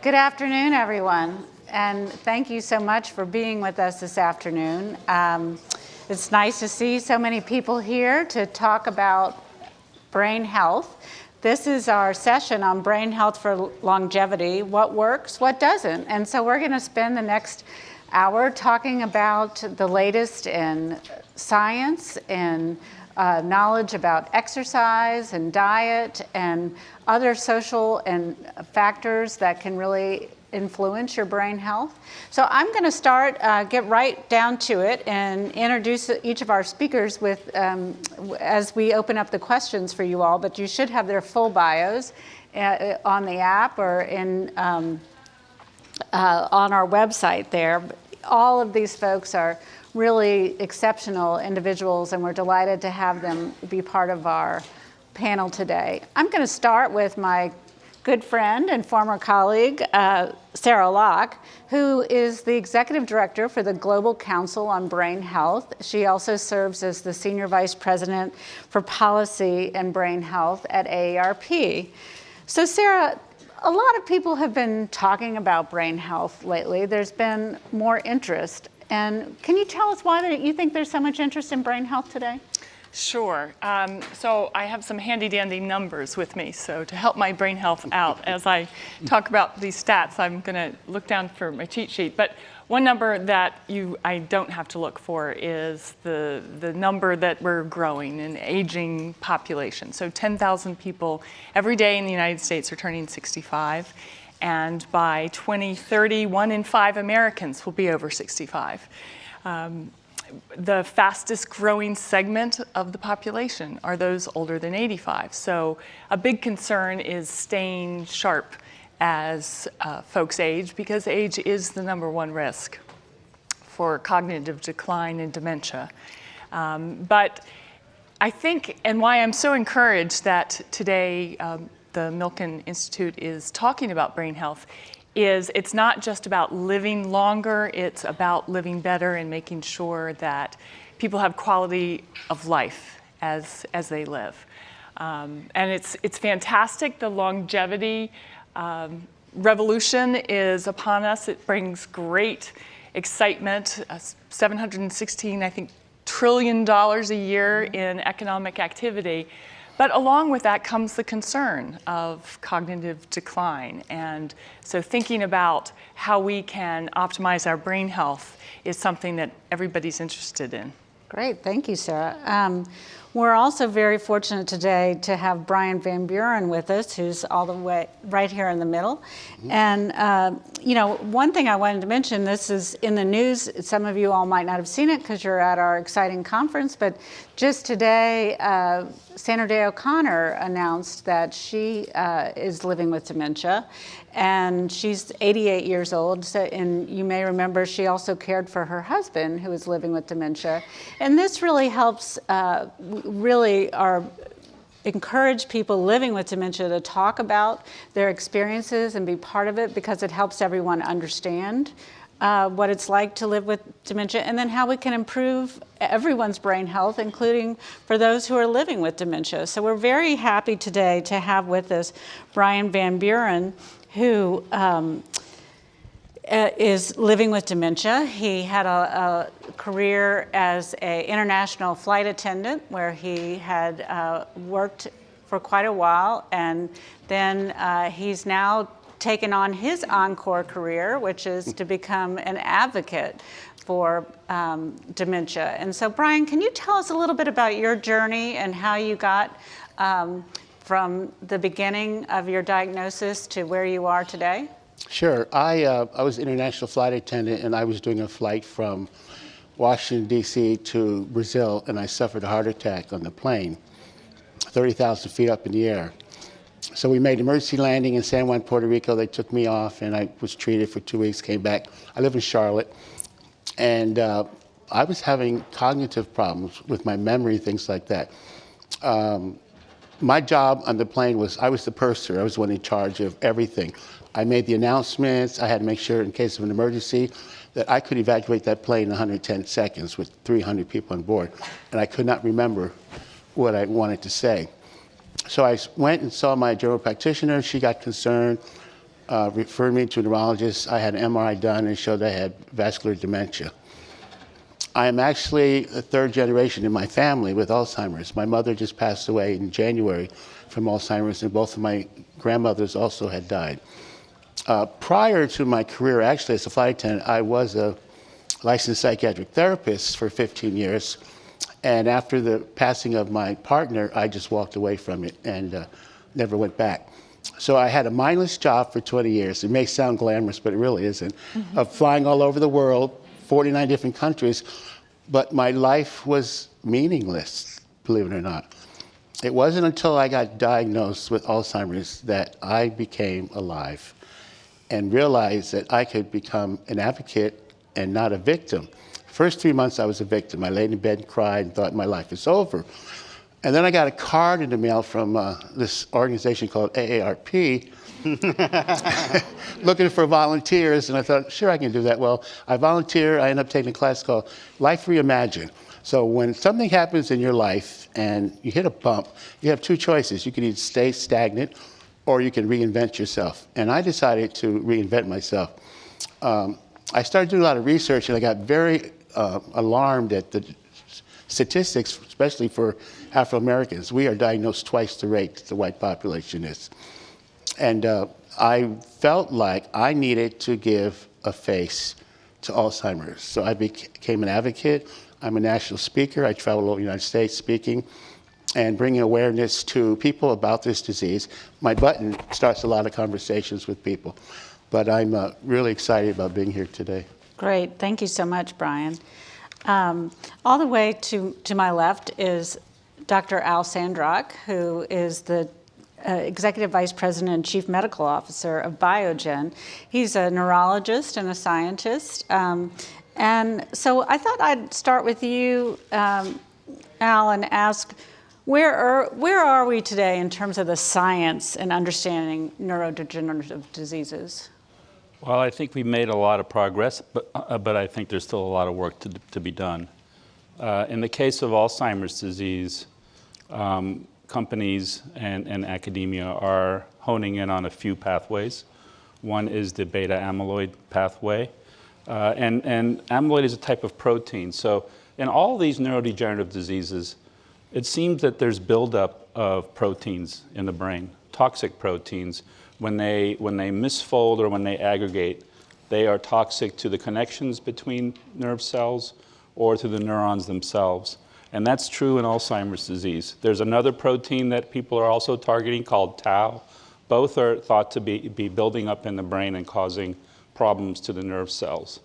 Good afternoon, everyone, and thank you so much for being with us this afternoon. It's nice to see so many people here to talk about brain health. This is our session on brain health for longevity, what works, what doesn't. And so we're going to spend the next hour talking about the latest in science and knowledge about exercise and diet and other social and factors that can really influence your brain health. So I'm going to get right down to it and introduce each of our speakers with, as we open up the questions for you all, but you should have their full bios on the app or on our website there. All of these folks are really exceptional individuals, and we're delighted to have them be part of our panel today. I'm going to start with my good friend and former colleague, Sarah Locke, who is the Executive Director for the Global Council on Brain Health. She also serves as the Senior Vice President for Policy and Brain Health at AARP. So Sarah, a lot of people have been talking about brain health lately. There's been more interest. And can you tell us why you think there's so much interest in brain health today? Sure. So I have some handy-dandy numbers with me. So to help my brain health out, as I talk about these stats, I'm going to look down for my cheat sheet. But one number that I don't have to look for is the number that we're growing, an aging population. So 10,000 people every day in the United States are turning 65. And by 2030, 1 in 5 Americans will be over 65. The fastest growing segment of the population are those older than 85. So a big concern is staying sharp as folks age, because age is the #1 risk for cognitive decline and dementia. But I think, and why I'm so encouraged that today the Milken Institute is talking about brain health, is it's not just about living longer, it's about living better and making sure that people have quality of life as they live. And it's fantastic. The longevity revolution is upon us. It brings great excitement, $716, I think, trillion a year in economic activity. But along with that comes the concern of cognitive decline. And so thinking about how we can optimize our brain health is something that everybody's interested in. Great, thank you, Sarah. We're also very fortunate today to have Brian Van Buren with us, who's all the way right here in the middle. Mm-hmm. And, one thing I wanted to mention, this is in the news. Some of you all might not have seen it because you're at our exciting conference, but just today, Sandra Day OConnor announced that she is living with dementia, and she's 88 years old. So, and you may remember she also cared for her husband, who is living with dementia. And this really helps, encourage people living with dementia to talk about their experiences and be part of it, because it helps everyone understand what it's like to live with dementia, and then how we can improve everyone's brain health, including for those who are living with dementia. So we're very happy today to have with us Brian Van Buren, who is living with dementia. He had a career as an international flight attendant, where he had worked for quite a while, and then he's now taken on his encore career, which is to become an advocate for dementia. And so, Brian, can you tell us a little bit about your journey and how you got from the beginning of your diagnosis to where you are today? Sure. I was an international flight attendant, and I was doing a flight from Washington, D.C. to Brazil, and I suffered a heart attack on the plane, 30,000 feet up in the air. So we made emergency landing in San Juan, Puerto Rico. They took me off, and I was treated for 2 weeks, came back. I live in Charlotte, and I was having cognitive problems with my memory, things like that. My job on the plane was, I was the purser. I was the one in charge of everything. I made the announcements. I had to make sure, in case of an emergency, that I could evacuate that plane in 110 seconds with 300 people on board. And I could not remember what I wanted to say. So I went and saw my general practitioner. She got concerned. referred me to a neurologist. I had an MRI done and showed I had vascular dementia. I am actually a third generation in my family with Alzheimer's. My mother just passed away in January from Alzheimer's, and both of my grandmothers also had died. Prior to my career, actually, as a flight attendant, I was a licensed psychiatric therapist for 15 years. And after the passing of my partner, I just walked away from it and never went back. So I had a mindless job for 20 years. It may sound glamorous, but it really isn't. Of flying all over the world, 49 different countries, but my life was meaningless, believe it or not. It wasn't until I got diagnosed with Alzheimer's that I became alive and realized that I could become an advocate and not a victim. First 3 months I was a victim. I laid in bed and cried and thought my life is over. And then I got a card in the mail from this organization called AARP looking for volunteers, and I thought, sure, I can do that. Well, I volunteer. I end up taking a class called Life Reimagined. So when something happens in your life and you hit a bump, you have two choices. You can either stay stagnant or you can reinvent yourself. And I decided to reinvent myself. I started doing a lot of research, and I got very alarmed at the statistics, especially for Afro-Americans. We are diagnosed twice the rate the white population is. And I felt like I needed to give a face to Alzheimer's. So I became an advocate. I'm a national speaker. I travel all over the United States speaking and bringing awareness to people about this disease. My button starts a lot of conversations with people. But I'm really excited about being here today. Great. Thank you so much, Brian. All the way to my left is Dr. Al Sandrock, who is the Executive Vice President and Chief Medical Officer of Biogen. He's a neurologist and a scientist. And so I thought I'd start with you, Al, and ask, where are we today in terms of the science and understanding neurodegenerative diseases? Well, I think we've made a lot of progress, but I think there's still a lot of work to be done. In the case of Alzheimer's disease, companies and academia are honing in on a few pathways. One is the beta amyloid pathway. And amyloid is a type of protein. So in all these neurodegenerative diseases, it seems that there's buildup of proteins in the brain, toxic proteins. When they misfold or when they aggregate, they are toxic to the connections between nerve cells or to the neurons themselves. And that's true in Alzheimer's disease. There's another protein that people are also targeting called tau. Both are thought to be building up in the brain and causing problems to the nerve cells.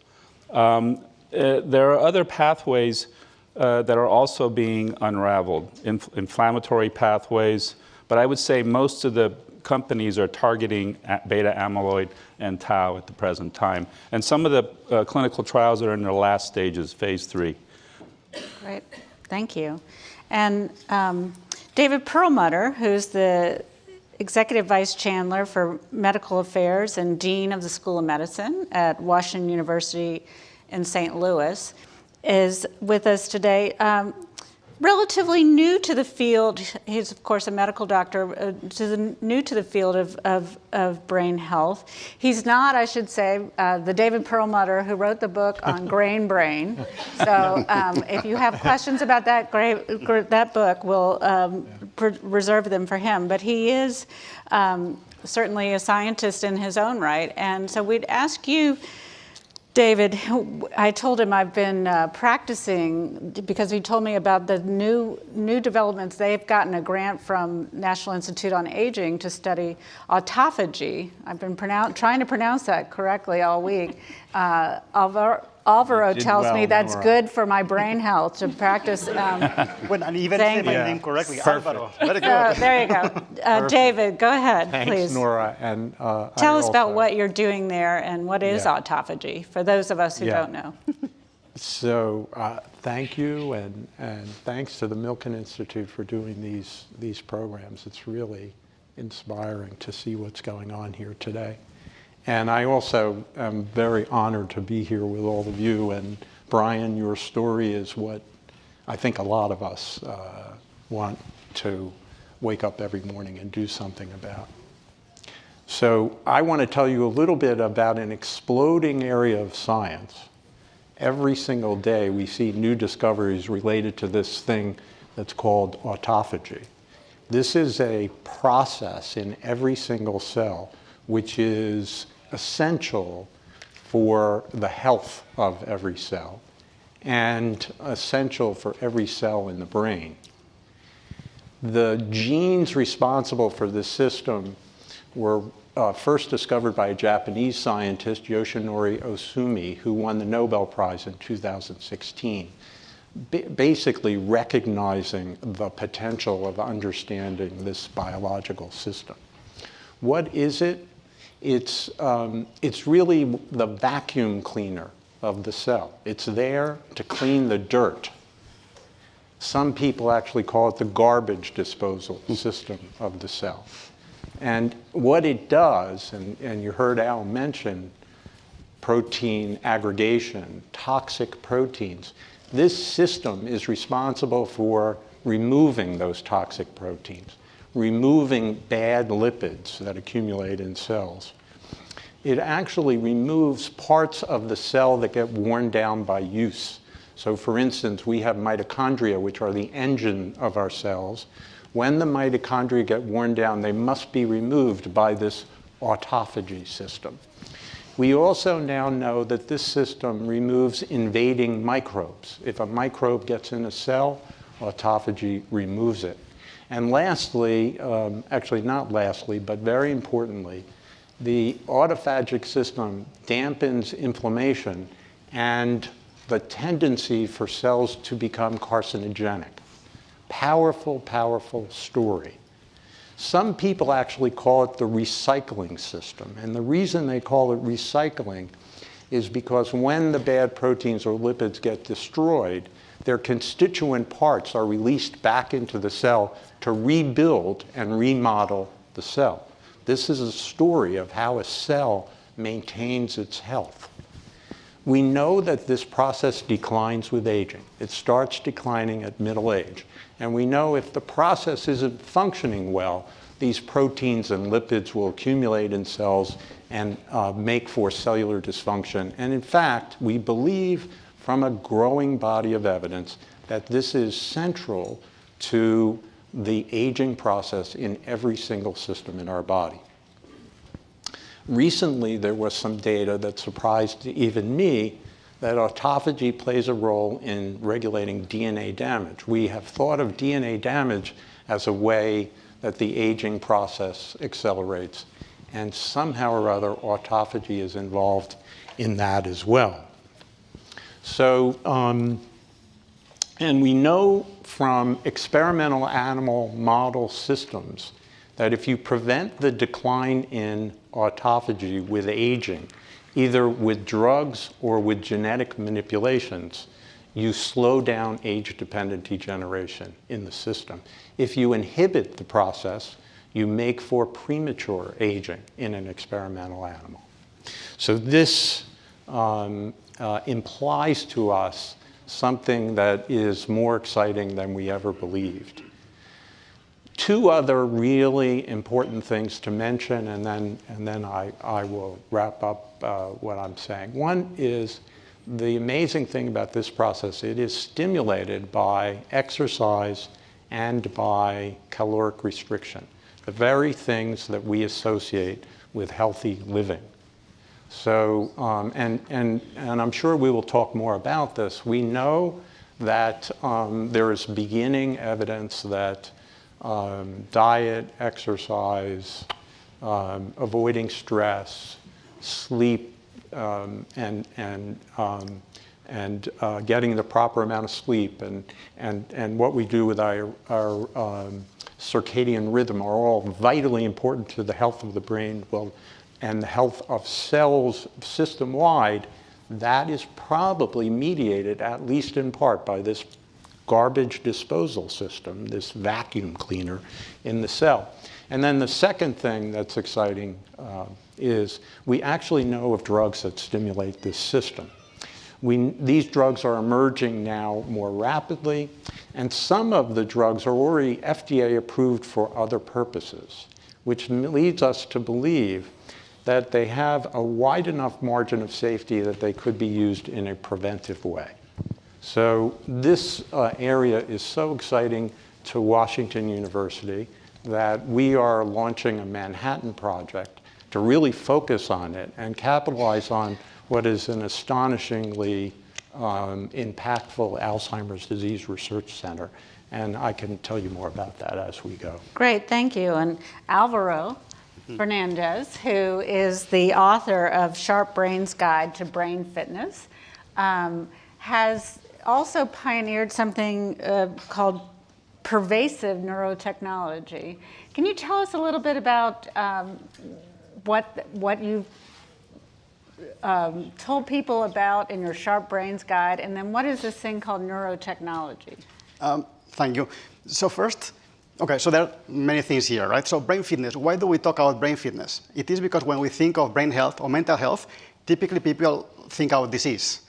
There are other pathways that are also being unraveled, inflammatory pathways, but I would say most of the companies are targeting beta amyloid and tau at the present time. And some of the clinical trials are in their last stages, phase 3. Great, thank you. And David Perlmutter, who's the Executive Vice Chancellor for Medical Affairs and Dean of the School of Medicine at Washington University in St. Louis, is with us today. Relatively new to the field, he's of course a medical doctor, new to the field of brain health. He's not, I should say, the David Perlmutter who wrote the book on grain brain. So if you have questions about that book, we'll reserve them for him. But he is certainly a scientist in his own right. And so we'd ask you, David, I told him I've been practicing because he told me about the new developments. They've gotten a grant from National Institute on Aging to study autophagy. I've been trying to pronounce that correctly all week. Alvaro tells me that's Nora. Good for my brain health to practice. When I even say my name correctly, Alvaro. Very good. There you go. David, go ahead, Thanks, please. Nora. And tell us about what you're doing there and what is autophagy for those of us who don't know. So thank you, and thanks to the Milken Institute for doing these programs. It's really inspiring to see what's going on here today. And I also am very honored to be here with all of you. And Brian, your story is what I think a lot of us want to wake up every morning and do something about. So I want to tell you a little bit about an exploding area of science. Every single day we see new discoveries related to this thing that's called autophagy. This is a process in every single cell which is essential for the health of every cell and essential for every cell in the brain. The genes responsible for this system were first discovered by a Japanese scientist, Yoshinori Ohsumi, who won the Nobel Prize in 2016, basically recognizing the potential of understanding this biological system. What is it? It's really the vacuum cleaner of the cell. It's there to clean the dirt. Some people actually call it the garbage disposal system of the cell. And what it does, and you heard Al mention protein aggregation, toxic proteins, this system is responsible for removing those toxic proteins, removing bad lipids that accumulate in cells. It actually removes parts of the cell that get worn down by use. So for instance, we have mitochondria, which are the engine of our cells. When the mitochondria get worn down, they must be removed by this autophagy system. We also now know that this system removes invading microbes. If a microbe gets in a cell, autophagy removes it. And lastly, actually not lastly, but very importantly, the autophagic system dampens inflammation and the tendency for cells to become carcinogenic. Powerful, powerful story. Some people actually call it the recycling system. And the reason they call it recycling is because when the bad proteins or lipids get destroyed, their constituent parts are released back into the cell to rebuild and remodel the cell. This is a story of how a cell maintains its health. We know that this process declines with aging. It starts declining at middle age. And we know if the process isn't functioning well, these proteins and lipids will accumulate in cells and make for cellular dysfunction. And in fact, we believe from a growing body of evidence that this is central to the aging process in every single system in our body. Recently, there was some data that surprised even me that autophagy plays a role in regulating DNA damage. We have thought of DNA damage as a way that the aging process accelerates, and somehow or other, autophagy is involved in that as well. So, and we know from experimental animal model systems that if you prevent the decline in autophagy with aging, either with drugs or with genetic manipulations, you slow down age-dependent degeneration in the system. If you inhibit the process, you make for premature aging in an experimental animal. So this implies to us something that is more exciting than we ever believed. Two other really important things to mention, and then I will wrap up what I'm saying. One is the amazing thing about this process. It is stimulated by exercise and by caloric restriction, the very things that we associate with healthy living. So, and I'm sure we will talk more about this. We know that there is beginning evidence that diet, exercise, avoiding stress, sleep, and getting the proper amount of sleep, and what we do with our circadian rhythm are all vitally important to the health of the brain, and the health of cells system-wide. That is probably mediated, at least in part, by this garbage disposal system, this vacuum cleaner in the cell. And then the second thing that's exciting is we actually know of drugs that stimulate this system. These drugs are emerging now more rapidly, and some of the drugs are already FDA approved for other purposes. which leads us to believe that they have a wide enough margin of safety that they could be used in a preventive way. So this area is so exciting to Washington University that we are launching a Manhattan project to really focus on it and capitalize on what is an astonishingly impactful Alzheimer's disease research center. And I can tell you more about that as we go. Great, thank you. And Alvaro Fernandez, who is the author of SharpBrains Guide to Brain Fitness, has also pioneered something called pervasive neurotechnology. Can you tell us a little bit about what you've told people about in your SharpBrains Guide, and then what is this thing called neurotechnology? Thank you. So first, okay, so there are many things here, right? So brain fitness, why do we talk about brain fitness? It is because when we think of brain health or mental health, typically people think about disease.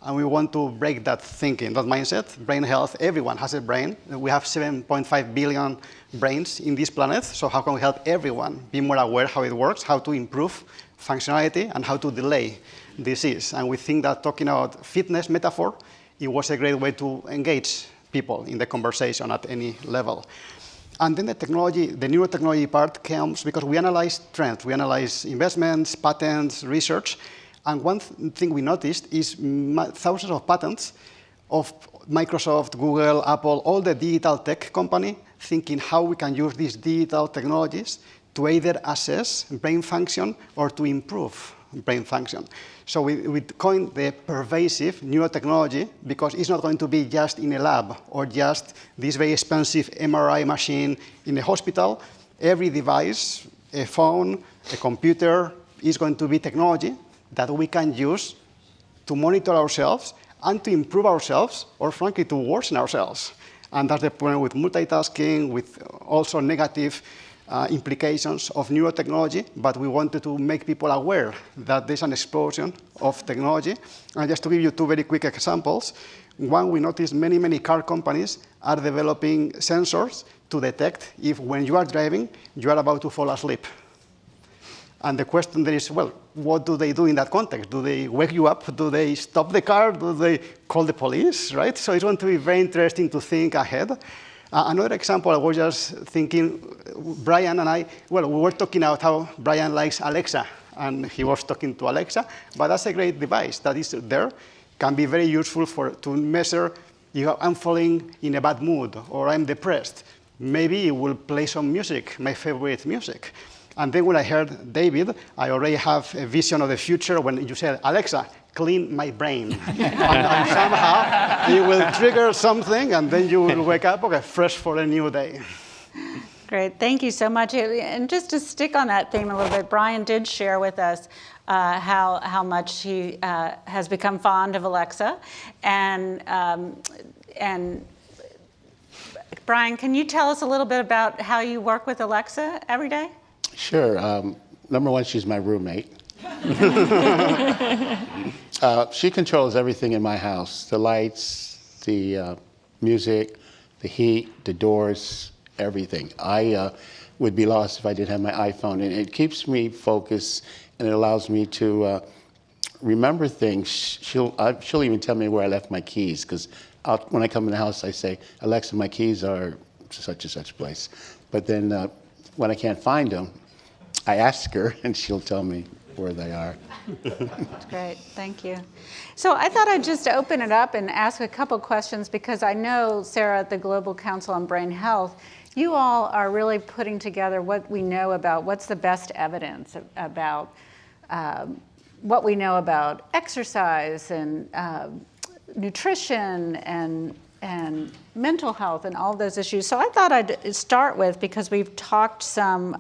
And we want to break that thinking, that mindset. Brain health, everyone has a brain. We have 7.5 billion brains in this planet, so how can we help everyone be more aware how it works, how to improve functionality, and how to delay disease? And we think that talking about fitness metaphor, it was a great way to engage people in the conversation at any level. And then the technology, the neurotechnology part comes because we analyze trends, we analyze investments, patents, research, and one thing we noticed is thousands of patents of Microsoft, Google, Apple, all the digital tech company thinking how we can use these digital technologies to either assess brain function or to improve brain function. So we coined the pervasive neurotechnology because it's not going to be just in a lab or just this very expensive MRI machine in a hospital. Every device, a phone, a computer, is going to be technology that we can use to monitor ourselves and to improve ourselves, or frankly, to worsen ourselves. And that's the point with multitasking, with also negative implications of neurotechnology, but we wanted to make people aware that there's an explosion of technology. And just to give you two very quick examples, one, we noticed many car companies are developing sensors to detect if when you are driving, you are about to fall asleep. And the question there is, well, what do they do in that context? Do they wake you up? Do they stop the car? Do they call the police, right? So it's going to be very interesting to think ahead. Another example, I was just thinking, Brian and I, well, we were talking about how Brian likes Alexa, and he was talking to Alexa, but that's a great device that is there, can be very useful to measure if I'm falling in a bad mood or I'm depressed. Maybe it will play some music, my favorite music. And then when I heard David, I already have a vision of the future when you said, Alexa, clean my brain. and somehow it will trigger something, and then you will wake up, okay, fresh for a new day. Great, thank you so much. And just to stick on that theme a little bit, Brian did share with us how much he has become fond of Alexa. And Brian, can you tell us a little bit about how you work with Alexa every day? Sure. Number one, she's my roommate. She controls everything in my house, the lights, the music, the heat, the doors, everything. I would be lost if I didn't have my iPhone, and it keeps me focused, and it allows me to remember things. She'll even tell me where I left my keys, because when I come in the house, I say, Alexa, my keys are such and such place. But then when I can't find them, I ask her, and she'll tell me where they are. That's great, thank you. So I thought I'd just open it up and ask a couple questions, because I know, Sarah, at the Global Council on Brain Health, you all are really putting together what we know about what's the best evidence about what we know about exercise and nutrition and mental health and all those issues. So I thought I'd start with, because we've talked some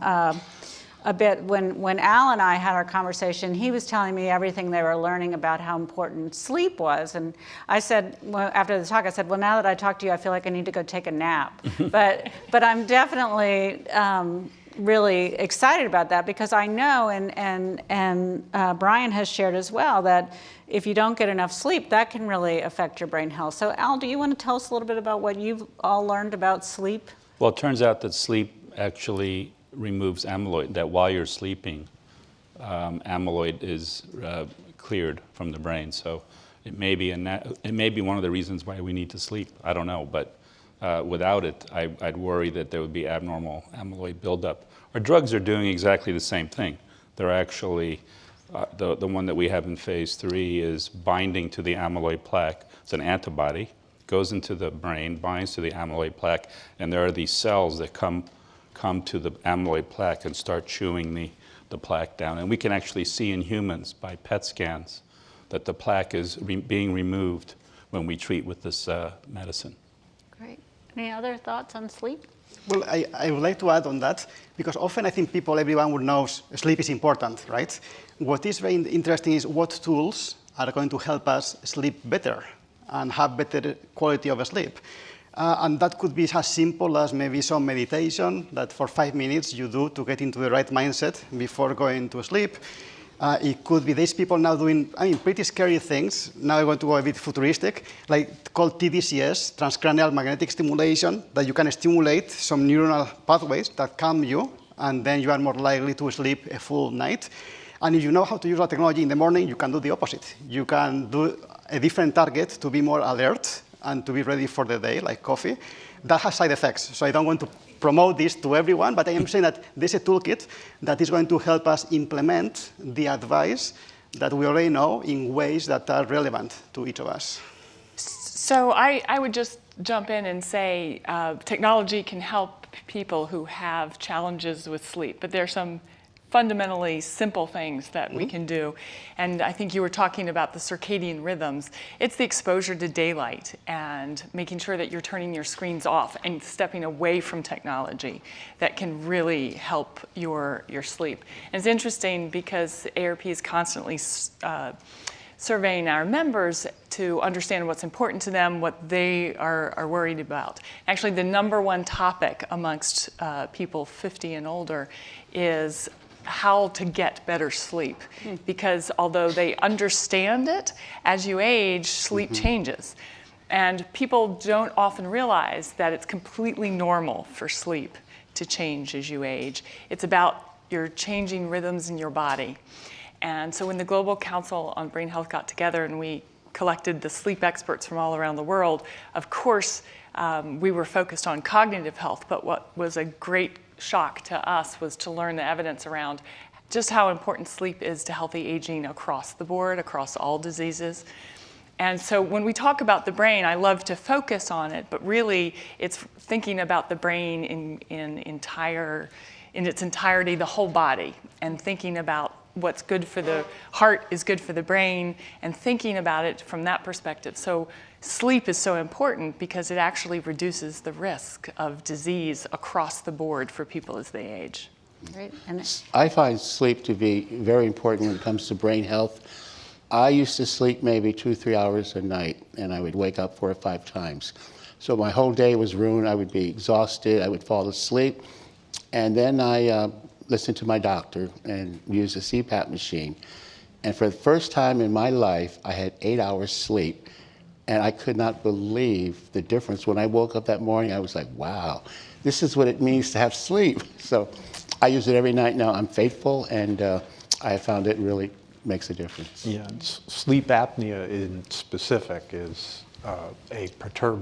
a bit, when Al and I had our conversation, he was telling me everything they were learning about how important sleep was. And I said, well, after the talk, I said, well, now that I talked to you, I feel like I need to go take a nap. but I'm definitely really excited about that, because I know, and Brian has shared as well, that if you don't get enough sleep, that can really affect your brain health. So Al, do you want to tell us a little bit about what you've all learned about sleep? Well, it turns out that sleep actually removes amyloid, that while you're sleeping, amyloid is cleared from the brain. So it may be one of the reasons why we need to sleep. I don't know, but without it, I'd worry that there would be abnormal amyloid buildup. Our drugs are doing exactly the same thing. They're actually, the one that we have in phase 3 is binding to the amyloid plaque. It's an antibody, goes into the brain, binds to the amyloid plaque, and there are these cells that come to the amyloid plaque and start chewing the plaque down. And we can actually see in humans by PET scans that the plaque is being removed when we treat with this medicine. Great. Any other thoughts on sleep? Well, I would like to add on that, because often I think everyone would know sleep is important, right? What is very interesting is what tools are going to help us sleep better and have better quality of sleep. And that could be as simple as maybe some meditation that for 5 minutes you do to get into the right mindset before going to sleep. It could be these people now doing, pretty scary things. Now I'm going to go a bit futuristic, like called TDCS, transcranial magnetic stimulation, that you can stimulate some neuronal pathways that calm you, and then you are more likely to sleep a full night. And if you know how to use that technology in the morning, you can do the opposite. You can do a different target to be more alert and to be ready for the day, like coffee. That has side effects, so I don't want to promote this to everyone, but I am saying that there's a toolkit that is going to help us implement the advice that we already know in ways that are relevant to each of us. So I would just jump in and say technology can help people who have challenges with sleep, but there are some fundamentally simple things that we can do. And I think you were talking about the circadian rhythms. It's the exposure to daylight and making sure that you're turning your screens off and stepping away from technology that can really help your sleep. And it's interesting because AARP is constantly surveying our members to understand what's important to them, what they are worried about. Actually, the #1 topic amongst people 50 and older is how to get better sleep. Because although they understand it, as you age, sleep changes. And people don't often realize that it's completely normal for sleep to change as you age. It's about your changing rhythms in your body. And so when the Global Council on Brain Health got together and we collected the sleep experts from all around the world, of course, we were focused on cognitive health, but what was a great shock to us was to learn the evidence around just how important sleep is to healthy aging across the board, across all diseases. And so when we talk about the brain, I love to focus on it, but really it's thinking about the brain in its entirety, the whole body, and thinking about what's good for the heart is good for the brain, and thinking about it from that perspective. So sleep is so important because it actually reduces the risk of disease across the board for people as they age. Great. And I find sleep to be very important when it comes to brain health. I used to sleep maybe 2-3 hours a night, and I would wake up 4 or 5 times. So my whole day was ruined. I would be exhausted. I would fall asleep. And then I listened to my doctor and used a CPAP machine. And for the first time in my life, I had 8 hours sleep. And I could not believe the difference. When I woke up that morning, I was like, wow, this is what it means to have sleep. So I use it every night now. I'm faithful, and I found it really makes a difference. Yeah, sleep apnea in specific is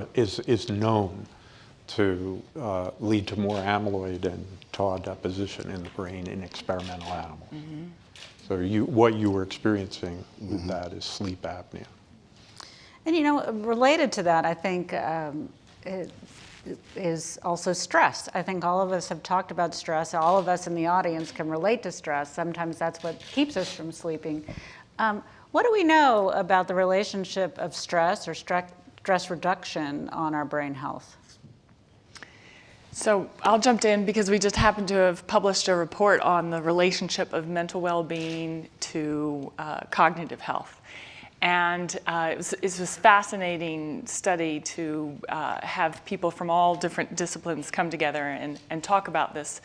is known to lead to more amyloid and tau deposition in the brain in experimental animals. So what you were experiencing with that is sleep apnea. And related to that, I think it is also stress. I think all of us have talked about stress. All of us in the audience can relate to stress. Sometimes that's what keeps us from sleeping. What do we know about the relationship of stress or stress reduction on our brain health? So I'll jump in because we just happened to have published a report on the relationship of mental well-being to cognitive health. And it was a fascinating study to have people from all different disciplines come together and talk about this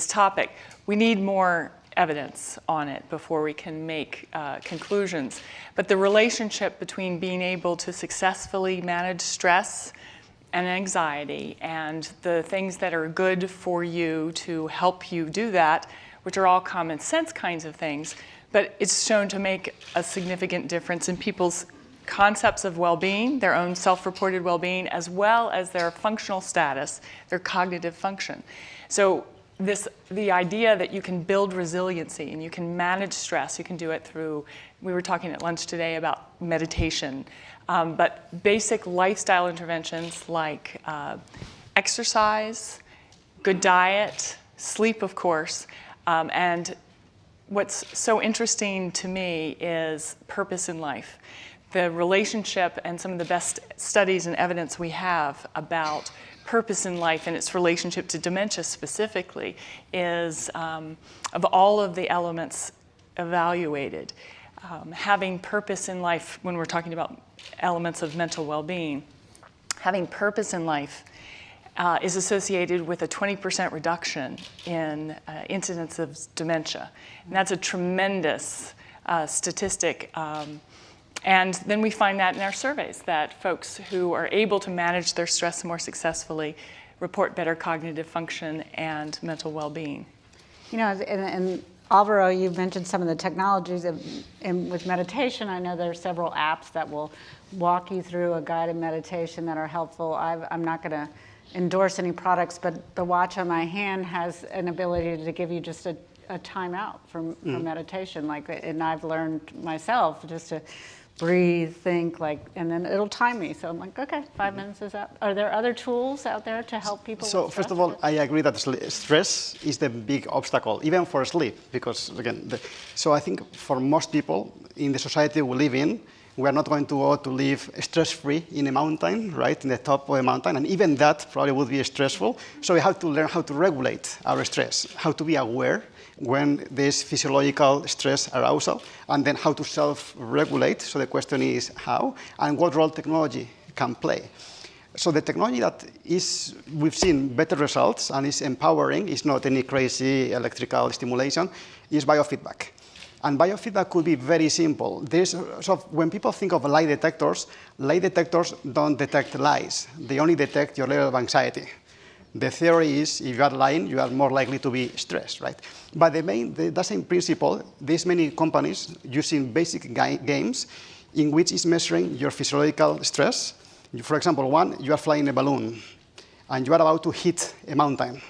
topic. We need more evidence on it before we can make conclusions. But the relationship between being able to successfully manage stress and anxiety and the things that are good for you to help you do that, which are all common sense kinds of things, but it's shown to make a significant difference in people's concepts of well-being, their own self-reported well-being, as well as their functional status, their cognitive function. So the idea that you can build resiliency and you can manage stress, you can do it through, we were talking at lunch today about meditation, but basic lifestyle interventions like exercise, good diet, sleep, of course, and what's so interesting to me is purpose in life. The relationship and some of the best studies and evidence we have about purpose in life and its relationship to dementia specifically is, of all of the elements evaluated, having purpose in life, when we're talking about elements of mental well-being, having purpose in life is associated with a 20% reduction in incidence of dementia. And that's a tremendous statistic. And then we find that in our surveys, that folks who are able to manage their stress more successfully report better cognitive function and mental well-being. You know, and Alvaro, you've mentioned some of the technologies with meditation. I know there are several apps that will walk you through a guided meditation that are helpful. I'm not going to endorse any products, but the watch on my hand has an ability to give you just a timeout from meditation. And I've learned myself just to breathe, think, and then it'll time me. So I'm like, okay, 5 minutes is up. Are there other tools out there to help people with stress? First of all, I agree that stress is the big obstacle, even for sleep, because again, so I think for most people in the society we live in, we are not going to go to live stress-free in a mountain, right, in the top of a mountain, and even that probably would be stressful. So we have to learn how to regulate our stress, how to be aware when there's physiological stress arousal, and then how to self-regulate. So the question is how, and what role technology can play. So the technology that we've seen better results and is empowering, is not any crazy electrical stimulation, is biofeedback. And biofeedback could be very simple. So when people think of lie detectors don't detect lies. They only detect your level of anxiety. The theory is if you are lying, you are more likely to be stressed, right? But the same principle, there's many companies using basic games in which is measuring your physiological stress. For example, you are flying a balloon and you are about to hit a mountain,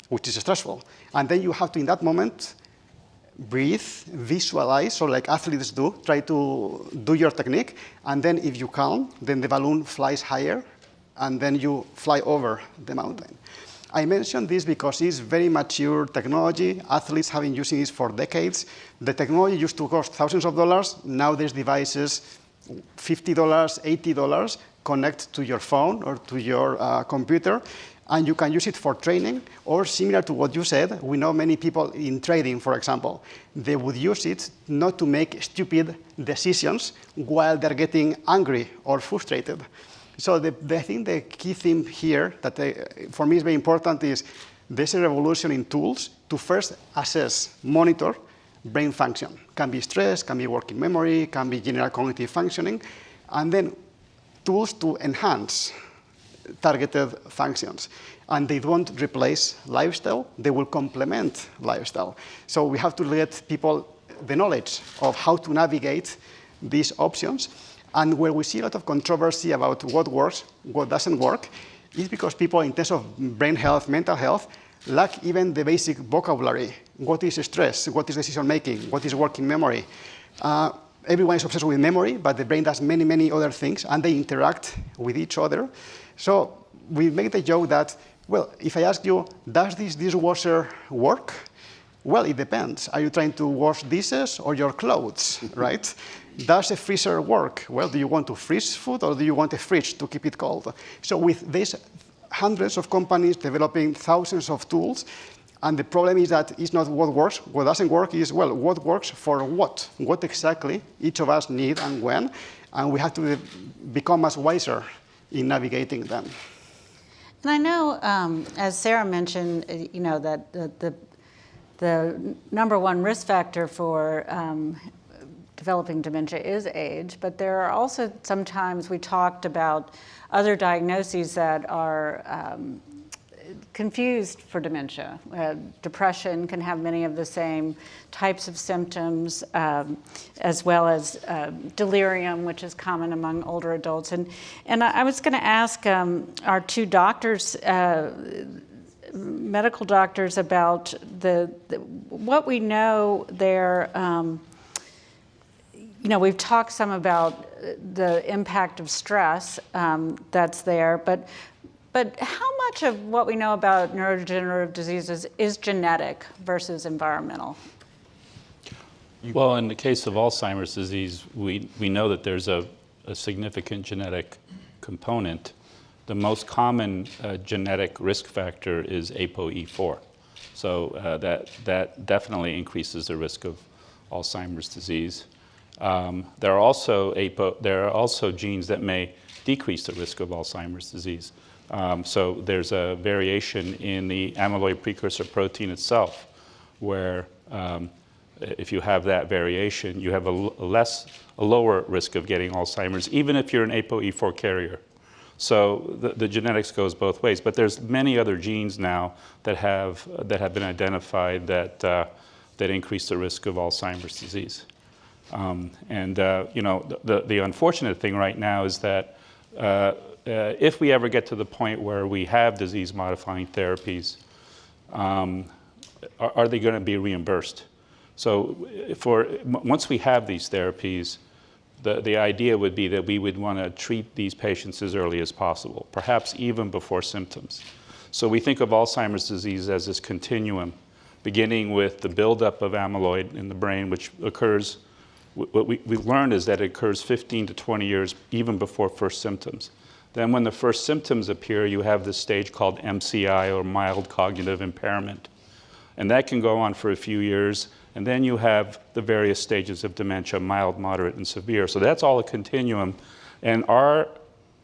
which is stressful. And then you have to, in that moment, breathe, visualize, so like athletes do, try to do your technique, and then if you calm, then the balloon flies higher, and then you fly over the mountain. I mention this because it's very mature technology. Athletes have been using this for decades. The technology used to cost thousands of dollars. Now there's devices, $50, $80, connect to your phone or to your computer, and you can use it for training, or similar to what you said, we know many people in trading, for example, they would use it not to make stupid decisions while they're getting angry or frustrated. So I think the key theme here that for me is very important is there's a revolution in tools to first assess, monitor brain function. Can be stress, can be working memory, can be general cognitive functioning, and then tools to enhance targeted functions. And they won't replace lifestyle, they will complement lifestyle. So we have to let people the knowledge of how to navigate these options. And where we see a lot of controversy about what works, what doesn't work, is because people, in terms of brain health, mental health, lack even the basic vocabulary. What is stress? What is decision-making? What is working memory? Everyone is obsessed with memory, but the brain does many, many other things, and they interact with each other. So we make the joke that, well, if I ask you, does this dishwasher work? Well, it depends. Are you trying to wash dishes or your clothes, right? Does a freezer work? Well, do you want to freeze food or do you want a fridge to keep it cold? So with these hundreds of companies developing thousands of tools, and the problem is that it's not what works. What doesn't work is, well, what works for what? What exactly each of us need and when? And we have to become much wiser in navigating them. And I know, as Sarah mentioned, you know, that the number one risk factor for developing dementia is age, but there are also sometimes we talked about other diagnoses that are confused for dementia. Depression can have many of the same types of symptoms, as well as delirium, which is common among older adults. And I was going to ask our two doctors, medical doctors, about what we know there. We've talked some about the impact of stress that's there, but how much of what we know about neurodegenerative diseases is genetic versus environmental? Well, in the case of Alzheimer's disease, we know that there's a significant genetic component. The most common genetic risk factor is ApoE4. So that definitely increases the risk of Alzheimer's disease. There are also genes that may decrease the risk of Alzheimer's disease. So there's a variation in the amyloid precursor protein itself, where if you have that variation, you have a lower risk of getting Alzheimer's, even if you're an ApoE4 carrier. So the genetics goes both ways. But there's many other genes now that have been identified that increase the risk of Alzheimer's disease. The unfortunate thing right now is that if we ever get to the point where we have disease-modifying therapies, are they going to be reimbursed? So once we have these therapies, the idea would be that we would want to treat these patients as early as possible, perhaps even before symptoms. So we think of Alzheimer's disease as this continuum, beginning with the buildup of amyloid in the brain, which occurs, what we've learned is that it occurs 15 to 20 years even before first symptoms. Then when the first symptoms appear, you have this stage called MCI, or mild cognitive impairment. And that can go on for a few years. And then you have the various stages of dementia, mild, moderate, and severe. So that's all a continuum. And our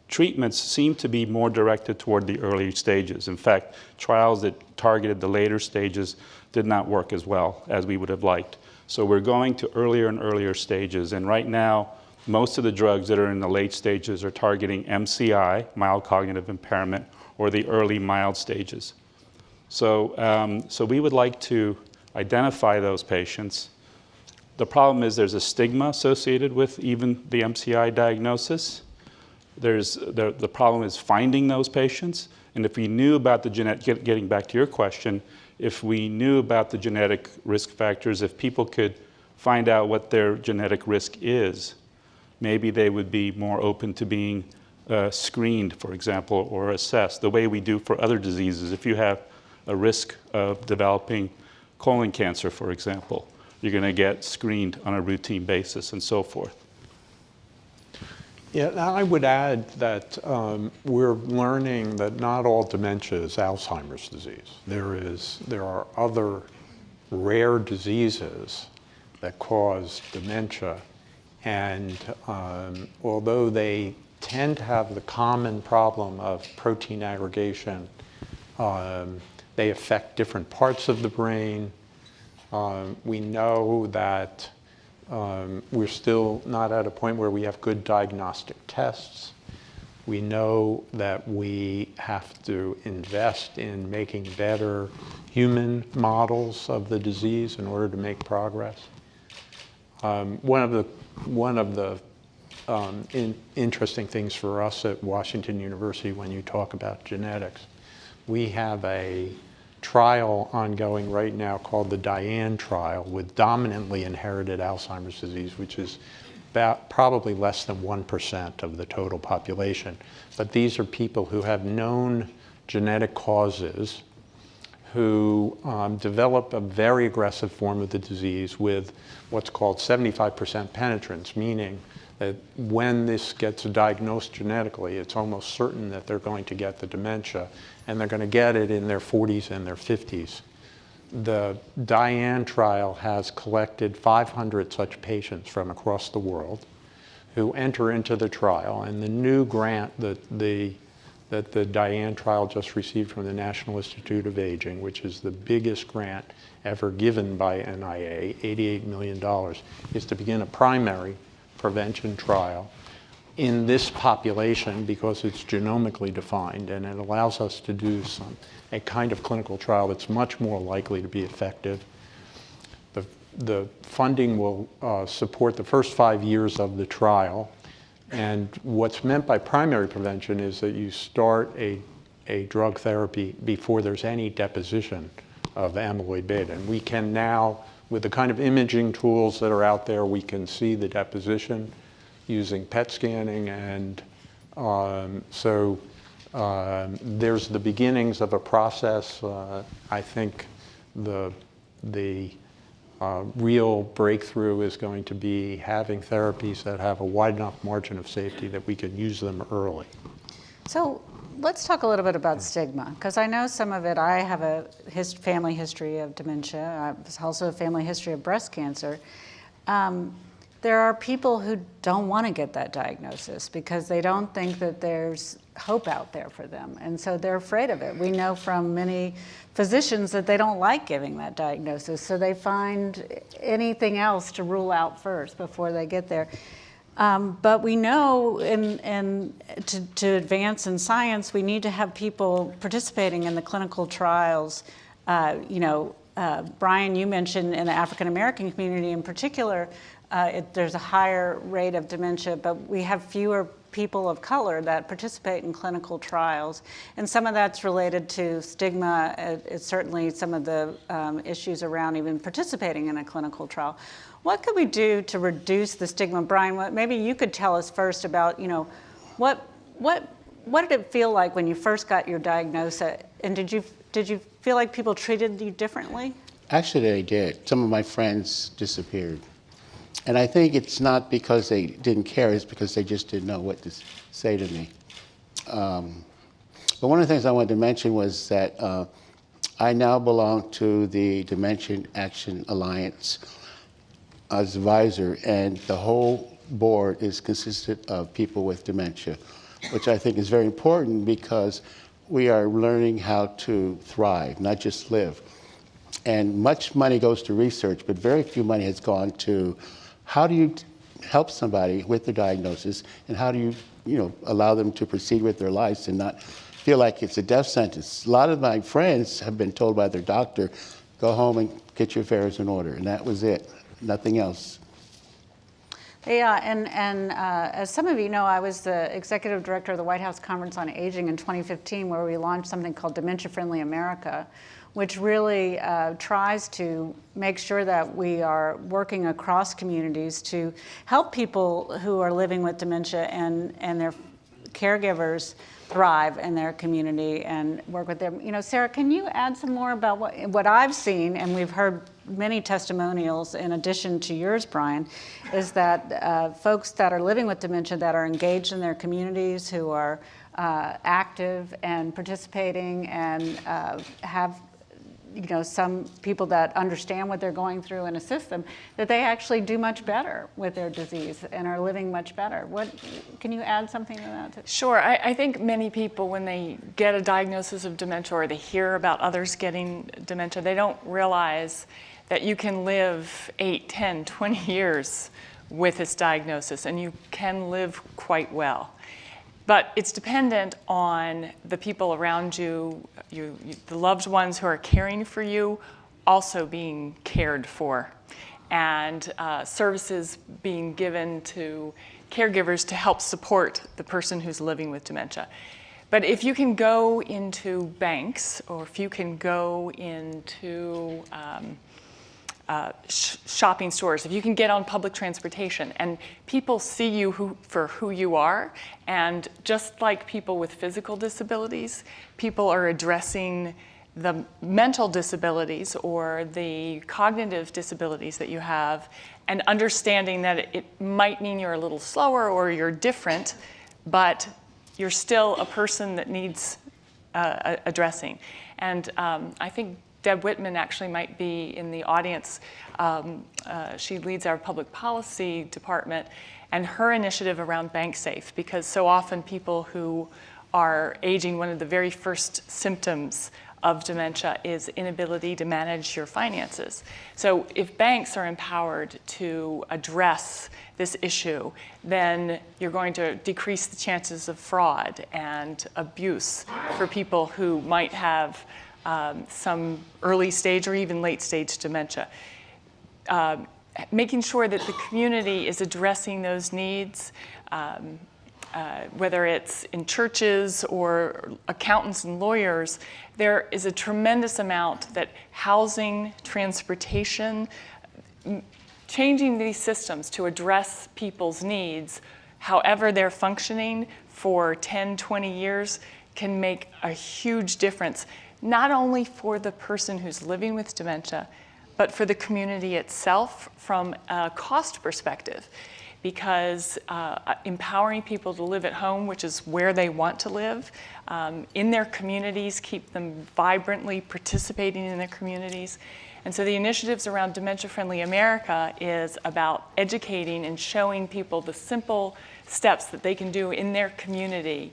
treatments seem to be more directed toward the early stages. In fact, trials that targeted the later stages did not work as well as we would have liked. So we're going to earlier and earlier stages. And right now, most of the drugs that are in the late stages are targeting MCI, mild cognitive impairment, or the early mild stages. So we would like to identify those patients. The problem is there's a stigma associated with even the MCI diagnosis. The problem is finding those patients. And if we knew about the genetic, getting back to your question, if we knew about the genetic risk factors, if people could find out what their genetic risk is, maybe they would be more open to being screened, for example, or assessed, the way we do for other diseases. If you have a risk of developing colon cancer, for example, you're going to get screened on a routine basis and so forth. Yeah, and I would add that we're learning that not all dementia is Alzheimer's disease. There are other rare diseases that cause dementia, and although they tend to have the common problem of protein aggregation, they affect different parts of the brain. We know that we're still not at a point where we have good diagnostic tests. We know that we have to invest in making better human models of the disease in order to make progress. One of the interesting things for us at Washington University when you talk about genetics, we have a trial ongoing right now called the DIAN trial with dominantly inherited Alzheimer's disease, which is probably less than 1% of the total population. But these are people who have known genetic causes, who develop a very aggressive form of the disease with what's called 75% penetrance, meaning that when this gets diagnosed genetically, it's almost certain that they're going to get the dementia, and they're going to get it in their 40s and their 50s. The DIAN trial has collected 500 such patients from across the world who enter into the trial, and the new grant, the that the Diane trial just received from the National Institute of Aging, which is the biggest grant ever given by NIA, $88 million, is to begin a primary prevention trial in this population because it's genomically defined, and it allows us to do a kind of clinical trial that's much more likely to be effective. The funding will support the first 5 years of the trial. And what's meant by primary prevention is that you start a drug therapy before there's any deposition of amyloid beta. And we can now, with the kind of imaging tools that are out there, we can see the deposition using PET scanning. And there's the beginnings of a process. I think the real breakthrough is going to be having therapies that have a wide enough margin of safety that we can use them early. So let's talk a little bit about stigma, because I know some of it. I have a family history of dementia. I have also a family history of breast cancer. There are people who don't want to get that diagnosis because they don't think that there's hope out there for them. And so they're afraid of it. We know from many physicians that they don't like giving that diagnosis. So they find anything else to rule out first before they get there. But we know to advance in science, we need to have people participating in the clinical trials. Brian, you mentioned in the African American community in particular, there's a higher rate of dementia, but we have fewer people of color that participate in clinical trials. And some of that's related to stigma. It's certainly some of the issues around even participating in a clinical trial. What could we do to reduce the stigma? Brian, maybe you could tell us first about, what did it feel like when you first got your diagnosis? And did you feel like people treated you differently? Actually, they did. Some of my friends disappeared. And I think it's not because they didn't care, it's because they just didn't know what to say to me. But one of the things I wanted to mention was that I now belong to the Dementia Action Alliance as advisor, and the whole board is consisted of people with dementia, which I think is very important because we are learning how to thrive, not just live. And much money goes to research, but very few money has gone to how do you help somebody with the diagnosis, and how do you allow them to proceed with their lives and not feel like it's a death sentence. A lot of my friends have been told by their doctor, go home and get your affairs in order, and that was it, nothing else. Yeah, and as some of you know, I was the executive director of the White House Conference on Aging in 2015, where we launched something called Dementia Friendly America, which really tries to make sure that we are working across communities to help people who are living with dementia and their caregivers thrive in their community and work with them. Sarah, can you add some more about what I've seen, and we've heard many testimonials in addition to yours, Brian, is that folks that are living with dementia that are engaged in their communities, who are active and participating and have some people that understand what they're going through and assist them, that they actually do much better with their disease and are living much better. Can you add something to that? Sure. I think many people, when they get a diagnosis of dementia or they hear about others getting dementia, they don't realize that you can live 8, 10, 20 years with this diagnosis, and you can live quite well. But it's dependent on the people around you, the loved ones who are caring for you, also being cared for, and services being given to caregivers to help support the person who's living with dementia. But if you can go into banks, or if you can go into shopping stores, if you can get on public transportation, and people see you for who you are, and just like people with physical disabilities, people are addressing the mental disabilities or the cognitive disabilities that you have, and understanding that it might mean you're a little slower or you're different, but you're still a person that needs addressing. And I think Deb Whitman actually might be in the audience. She leads our public policy department, and her initiative around BankSafe, because so often people who are aging, one of the very first symptoms of dementia is inability to manage your finances. So if banks are empowered to address this issue, then you're going to decrease the chances of fraud and abuse for people who might have some early stage or even late stage dementia. Making sure that the community is addressing those needs, whether it's in churches or accountants and lawyers, there is a tremendous amount that housing, transportation, changing these systems to address people's needs, however they're functioning for 10, 20 years, can make a huge difference, not only for the person who's living with dementia, but for the community itself from a cost perspective. Because empowering people to live at home, which is where they want to live, in their communities, keep them vibrantly participating in their communities. And so the initiatives around Dementia Friendly America is about educating and showing people the simple steps that they can do in their community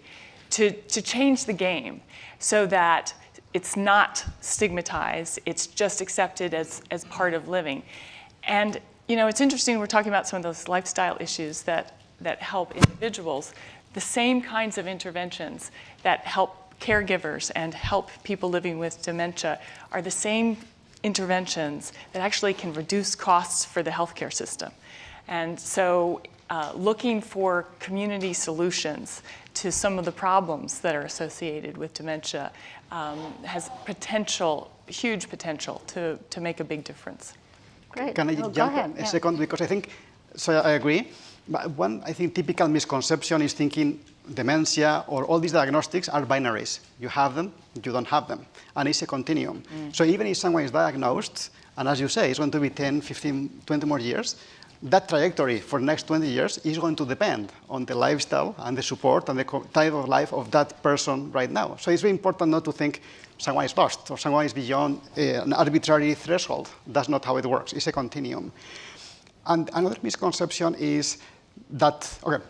to change the game so that it's not stigmatized, it's just accepted as part of living. And you know, it's interesting, we're talking about some of those lifestyle issues that help individuals. The same kinds of interventions that help caregivers and help people living with dementia are the same interventions that actually can reduce costs for the healthcare system. And so looking for community solutions to some of the problems that are associated with dementia has potential, huge potential to make a big difference. Great. Can I Go jump ahead. a second? Because I think, so I agree, but one, I think, typical misconception is thinking dementia or all these diagnostics are binaries. You have them, you don't have them, and it's a continuum. So even if someone is diagnosed, and as you say, it's going to be 10, 15, 20 more years, that trajectory for the next 20 years is going to depend on the lifestyle and the support and the type of life of that person right now. So it's very important not to think someone is lost or someone is beyond an arbitrary threshold. That's not how it works. It's a continuum. And another misconception is that, okay,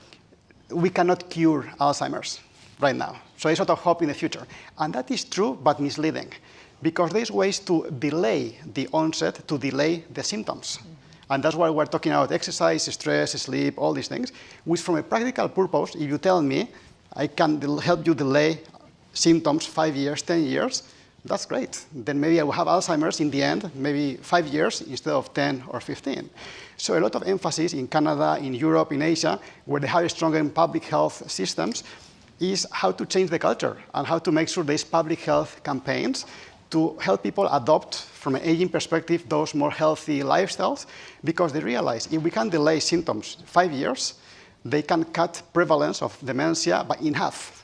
we cannot cure Alzheimer's right now. So there's sort of hope in the future. And that is true, but misleading, because there's ways to delay the onset, to delay the symptoms. And that's why we're talking about exercise, stress, sleep, all these things, which from a practical purpose, if you tell me I can help you delay symptoms 5 years, 10 years, that's great. Then maybe I will have Alzheimer's in the end, maybe 5 years instead of 10 or 15. So a lot of emphasis in Canada, in Europe, in Asia, where they have stronger public health systems, is how to change the culture and how to make sure there's public health campaigns to help people adopt, from an aging perspective, those more healthy lifestyles, because they realize if we can delay symptoms 5 years, they can cut prevalence of dementia by in half.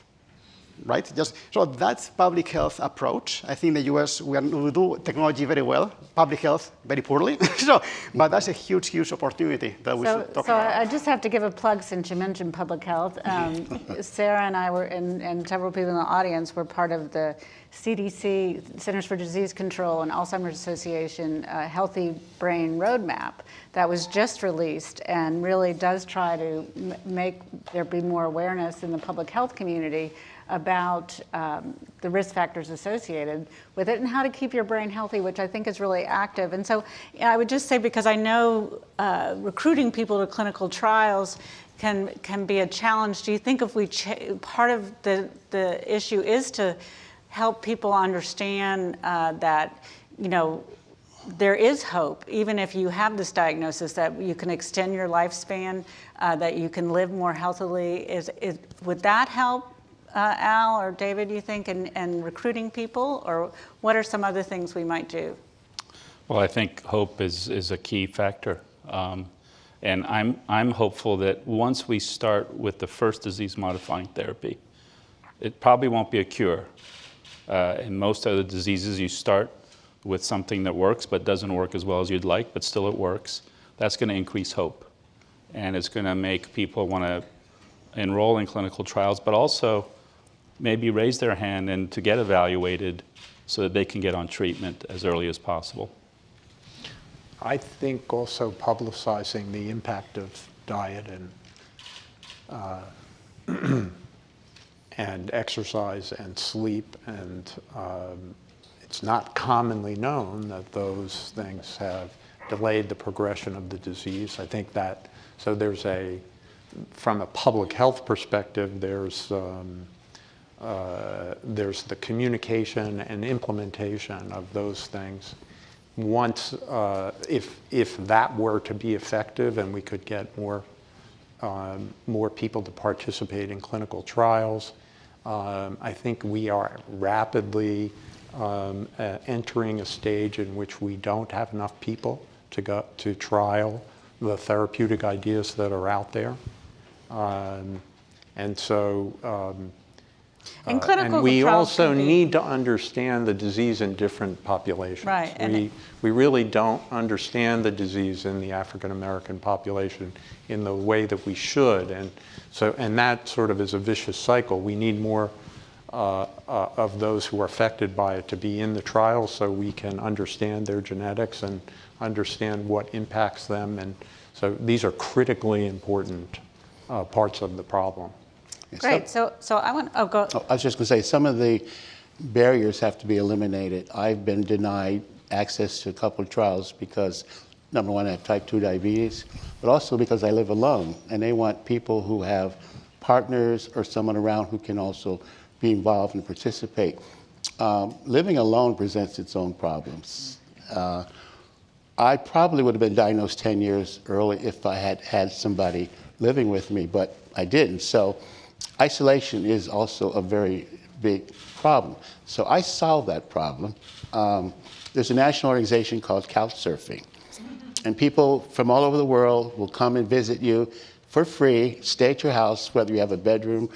Right? So that's public health approach. I think in the US, we do technology very well, public health very poorly. But that's a huge, huge opportunity that we should talk about. I just have to give a plug since you mentioned public health. Sarah and I were, and several people in the audience were part of the CDC, Centers for Disease Control and Alzheimer's Association Healthy Brain Roadmap that was just released and really does try to make there be more awareness in the public health community about the risk factors associated with it and how to keep your brain healthy, which I think is really active. And so I would just say, because I know recruiting people to clinical trials can be a challenge, do you think if we, part of the issue is to help people understand that, you know, there is hope, even if you have this diagnosis, that you can extend your lifespan, that you can live more healthily. Would that help? Al or David, you think, in recruiting people, or what are some other things we might do? Well, I think hope is a key factor. And I'm hopeful that once we start with the first disease-modifying therapy, it probably won't be a cure. In most other diseases, you start with something that works but doesn't work as well as you'd like, but still it works. That's going to increase hope. And it's going to make people want to enroll in clinical trials, but also maybe raise their hand and to get evaluated so that they can get on treatment as early as possible. I think also publicizing the impact of diet and exercise and sleep, and it's not commonly known that those things have delayed the progression of the disease. I think that, so there's from a public health perspective, there's the communication and implementation of those things. Once, if that were to be effective and we could get more people to participate in clinical trials, I think we are rapidly entering a stage in which we don't have enough people to go to trial the therapeutic ideas that are out there. And so, And clinical and we trials also can be- need to understand the disease in different populations. Right, and We really don't understand the disease in the African American population in the way that we should, and so, and that sort of is a vicious cycle. We need more of those who are affected by it to be in the trials so we can understand their genetics and understand what impacts them, and so these are critically important parts of the problem. Great. So I want. Oh, go. I was just going to say, some of the barriers have to be eliminated. I've been denied access to a couple of trials because, number one, I have type 2 diabetes, but also because I live alone, and they want people who have partners or someone around who can also be involved and participate. Living alone presents its own problems. I probably would have been diagnosed 10 years early if I had had somebody living with me, but I didn't. So isolation is also a very big problem. So I solved that problem. There's a national organization called Couchsurfing, and people from all over the world will come and visit you for free, stay at your house, whether you have a bedroom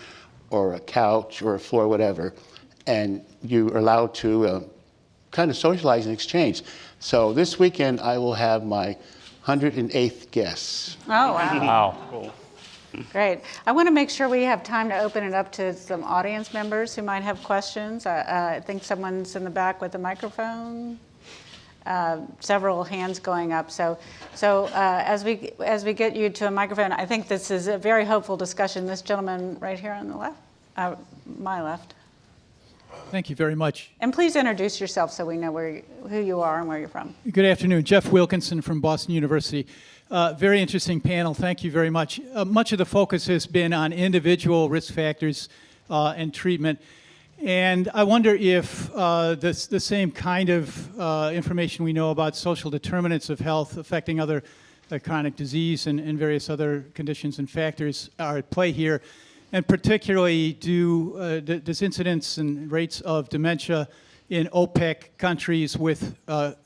or a couch or a floor, whatever, and you're allowed to kind of socialize and exchange. So this weekend I will have my 108th guest. Oh, wow. Wow. Great. I want to make sure we have time to open it up to some audience members who might have questions. I think someone's in the back with a microphone. Several hands going up. So as we get you to a microphone, I think this is a very hopeful discussion. This gentleman right here on the left, my left. Thank you very much. And please introduce yourself so we know who you are and where you're from. Good afternoon. Jeff Wilkinson from Boston University. Very interesting panel. Thank you very much. Much of the focus has been on individual risk factors and treatment. And I wonder if the same kind of information we know about social determinants of health affecting other chronic disease and various other conditions and factors are at play here. And particularly, does incidence and rates of dementia in OPEC countries with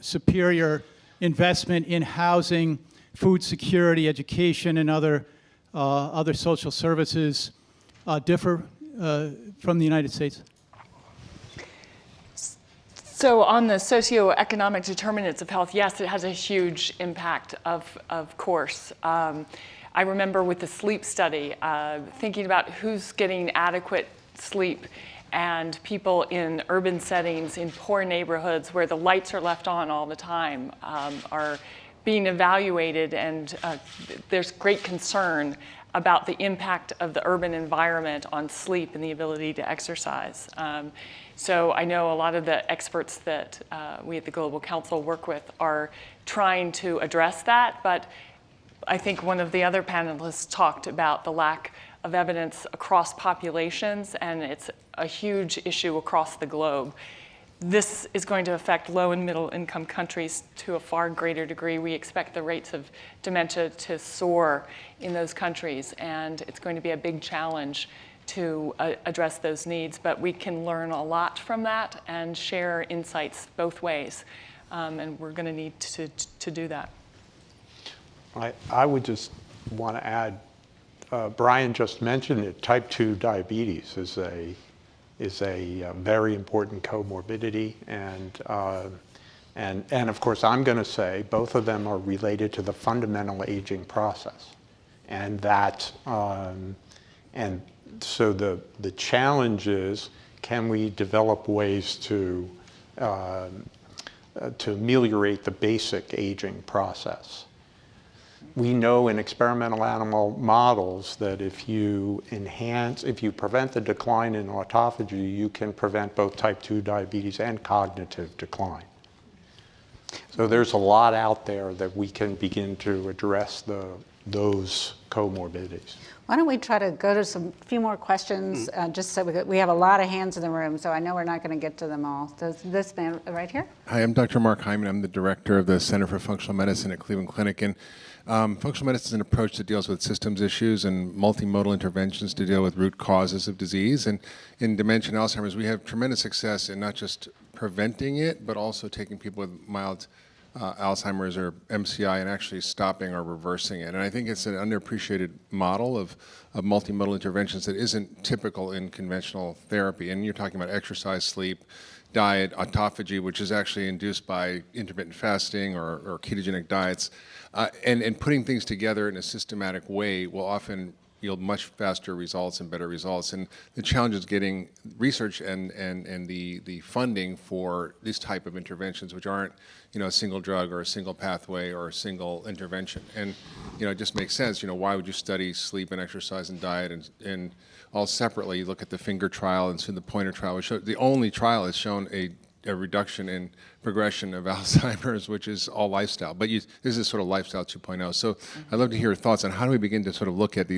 superior investment in housing, food security, education, and other social services differ from the United States? So on the socioeconomic determinants of health, yes, it has a huge impact, of course. I remember with the sleep study, thinking about who's getting adequate sleep, and people in urban settings, in poor neighborhoods where the lights are left on all the time, are being evaluated, and there's great concern about the impact of the urban environment on sleep and the ability to exercise. So I know a lot of the experts that we at the Global Council work with are trying to address that, but I think one of the other panelists talked about the lack of evidence across populations, and it's a huge issue across the globe. This is going to affect low and middle income countries to a far greater degree. We expect the rates of dementia to soar in those countries, and it's going to be a big challenge to address those needs. But we can learn a lot from that and share insights both ways, and we're going to need to do that. I would just want to add, Brian just mentioned it, type 2 diabetes is a very important comorbidity, and of course I'm going to say both of them are related to the fundamental aging process, and that and so the challenge is, can we develop ways to ameliorate the basic aging process? we know in experimental animal models that if you prevent the decline in autophagy, you can prevent both type 2 diabetes and cognitive decline. So there's a lot out there that we can begin to address those comorbidities. Why don't we try to go to some few more questions, just so we have a lot of hands in the room, so I know we're not going to get to them all. So this man right here. Hi, I'm Dr. Mark Hyman. I'm the director of the Center for Functional Medicine at Cleveland Clinic. And functional medicine is an approach that deals with systems issues and multimodal interventions to deal with root causes of disease. And in dementia and Alzheimer's, we have tremendous success in not just preventing it, but also taking people with mild Alzheimer's or MCI and actually stopping or reversing it. And I think it's an underappreciated model of multimodal interventions that isn't typical in conventional therapy. And you're talking about exercise, sleep, diet, autophagy, which is actually induced by intermittent fasting or ketogenic diets. And putting things together in a systematic way will often yield much faster results and better results. And the challenge is getting research and the funding for these type of interventions, which aren't, a single drug or a single pathway or a single intervention. And, it just makes sense. Why would you study sleep and exercise and diet and all separately? You look at the finger trial and the pointer trial, which the only trial has shown a reduction in progression of Alzheimer's, which is all lifestyle. But this is sort of lifestyle 2.0. So I'd love to hear your thoughts on how do we begin to sort of look at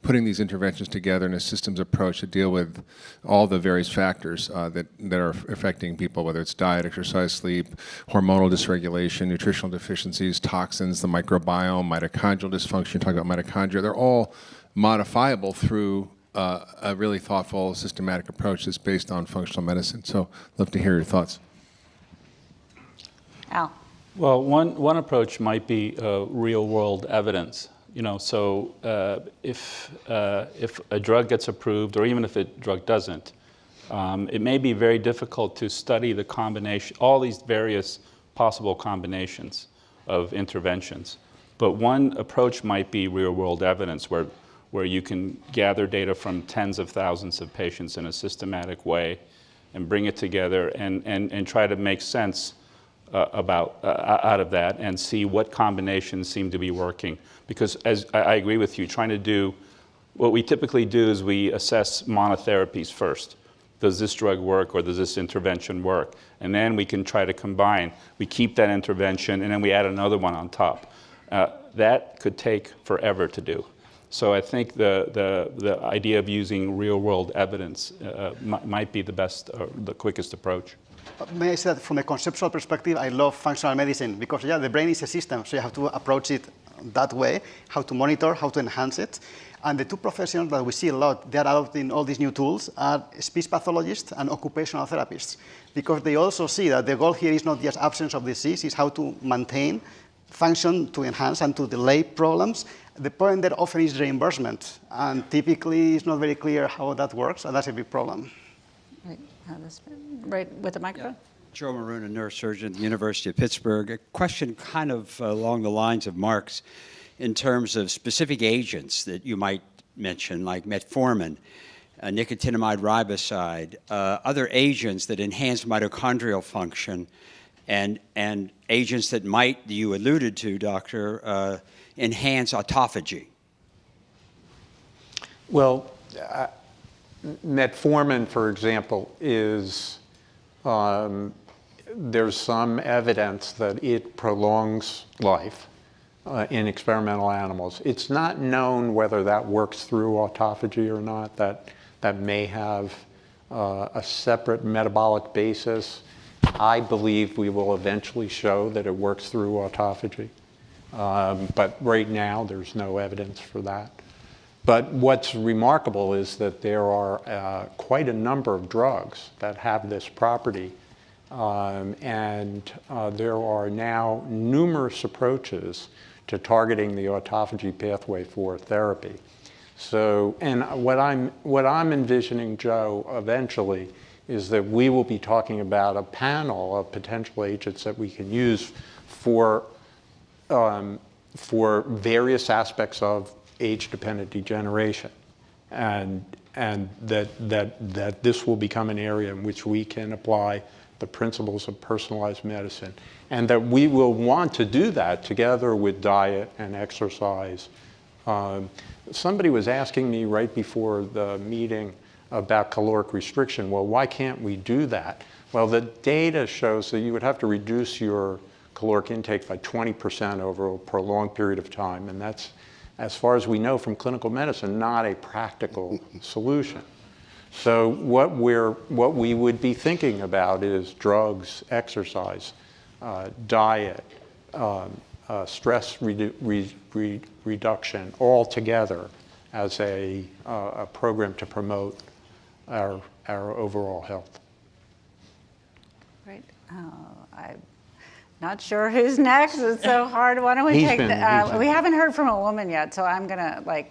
putting these interventions together in a systems approach to deal with all the various factors that are affecting people, whether it's diet, exercise, sleep, hormonal dysregulation, nutritional deficiencies, toxins, the microbiome, mitochondrial dysfunction, talking about mitochondria. They're all modifiable through a really thoughtful, systematic approach that's based on functional medicine. So I'd love to hear your thoughts. Al. Well, one approach might be real-world evidence. So if a drug gets approved, or even if a drug doesn't, it may be very difficult to study the combination, all these various possible combinations of interventions. But one approach might be real-world evidence, where you can gather data from tens of thousands of patients in a systematic way and bring it together and try to make sense out of that and see what combinations seem to be working. Because as I agree with you, what we typically do is we assess monotherapies first. Does this drug work or does this intervention work? And then we can try to combine. We keep that intervention and then we add another one on top. That could take forever to do. So I think the idea of using real-world evidence might be the best, the quickest approach. May I say that from a conceptual perspective, I love functional medicine because, the brain is a system, so you have to approach it that way, how to monitor, how to enhance it. And the two professions that we see a lot, they are adopting all these new tools, are speech pathologists and occupational therapists, because they also see that the goal here is not just absence of disease, it's how to maintain function, to enhance and to delay problems. The point there often is reimbursement, and typically it's not very clear how that works, and that's a big problem. Right with the microphone. Yeah. Joe Maroon, a neurosurgeon at the University of Pittsburgh. A question kind of along the lines of Mark's in terms of specific agents that you might mention, like metformin, nicotinamide riboside, other agents that enhance mitochondrial function, and agents that might, you alluded to, Doctor, enhance autophagy. Well, metformin, for example, is, there's some evidence that it prolongs life in experimental animals. It's not known whether that works through autophagy or not. That may have a separate metabolic basis. I believe we will eventually show that it works through autophagy. But right now, there's no evidence for that. But what's remarkable is that there are quite a number of drugs that have this property. And there are now numerous approaches to targeting the autophagy pathway for therapy. So, and what I'm envisioning, Joe, eventually, is that we will be talking about a panel of potential agents that we can use for various aspects of age-dependent degeneration, and that this will become an area in which we can apply the principles of personalized medicine, and that we will want to do that together with diet and exercise. Somebody was asking me right before the meeting about caloric restriction. Well, why can't we do that? Well, the data shows that you would have to reduce your caloric intake by 20% over a prolonged period of time, and that's, as far as we know from clinical medicine, not a practical solution. So what we would be thinking about is drugs, exercise, diet, stress reduction, all together as a program to promote our overall health. Great. I'm not sure who's next. It's so hard. Why don't we take we haven't heard from a woman yet, so I'm going to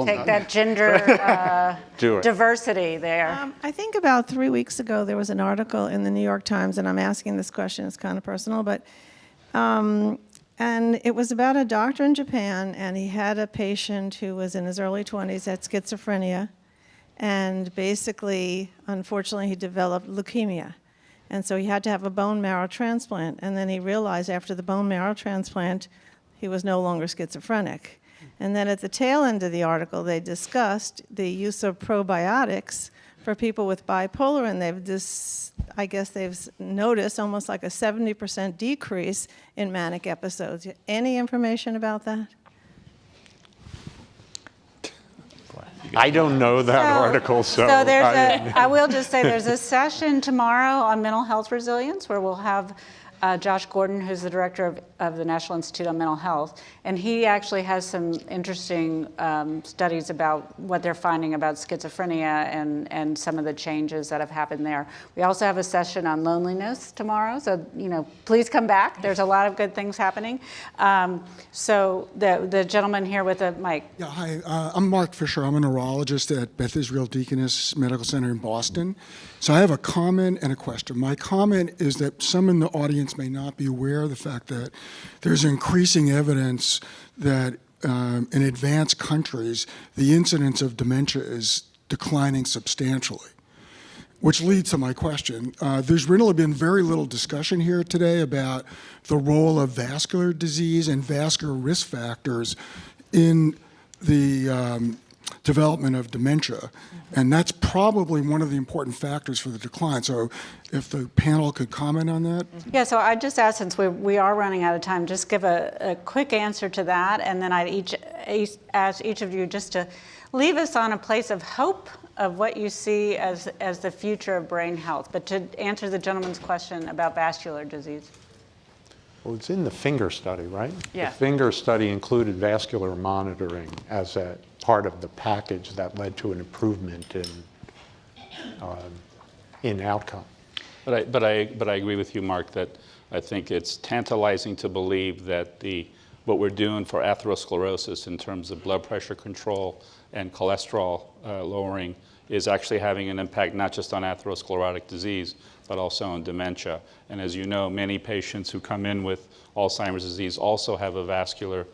take that gender diversity there. I think about 3 weeks ago there was an article in the New York Times, and I'm asking this question, it's kind of personal, but and it was about a doctor in Japan, and he had a patient who was in his early 20s, had schizophrenia, and basically, unfortunately, he developed leukemia. And so he had to have a bone marrow transplant, and then he realized after the bone marrow transplant, he was no longer schizophrenic. And then at the tail end of the article, they discussed the use of probiotics for people with bipolar, and I guess they've noticed almost like a 70% decrease in manic episodes. Any information about that? I don't know that article, so there's I will just say there's a session tomorrow on mental health resilience where we'll have Josh Gordon, who's the director of the National Institute on Mental Health, and he actually has some interesting studies about what they're finding about schizophrenia and some of the changes that have happened there. We also have a session on loneliness tomorrow, so please come back. There's a lot of good things happening. So the gentleman here with the mic. Yeah, hi. I'm Mark Fisher. I'm a neurologist at Beth Israel Deaconess Medical Center in Boston. So I have a comment and a question. My comment is that some in the audience may not be aware of the fact that there's increasing evidence that in advanced countries, the incidence of dementia is declining substantially, which leads to my question. There's really been very little discussion here today about the role of vascular disease and vascular risk factors in the development of dementia. And that's probably one of the important factors for the decline. So if the panel could comment on that. Yeah, so I just asked, since we are running out of time, just give a quick answer to that, and then I'd ask each of you just to leave us on a place of hope of what you see as the future of brain health, but to answer the gentleman's question about vascular disease. Well, it's in the FINGER study, right? Yeah. The FINGER study included vascular monitoring as a part of the package that led to an improvement in outcome. But I agree with you, Mark, that I think it's tantalizing to believe that what we're doing for atherosclerosis in terms of blood pressure control and cholesterol lowering is actually having an impact not just on atherosclerotic disease, but also on dementia. And as you know, many patients who come in with Alzheimer's disease also have a vascular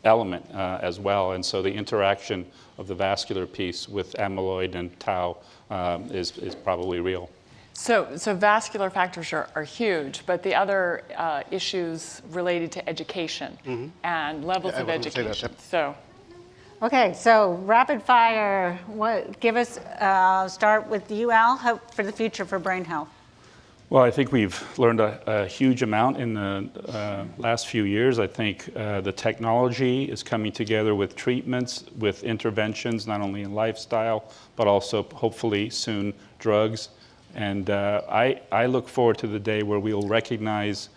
element as well. And so the interaction of the vascular piece with amyloid and tau is probably real. So vascular factors are huge, but the other issues related to education and levels of education. Okay, so rapid fire. Give us, start with you, Al, hope for the future for brain health. Well, I think we've learned a huge amount in the last few years. I think the technology is coming together with treatments, with interventions, not only in lifestyle, but also hopefully soon drugs. And I look forward to the day where we'll recognize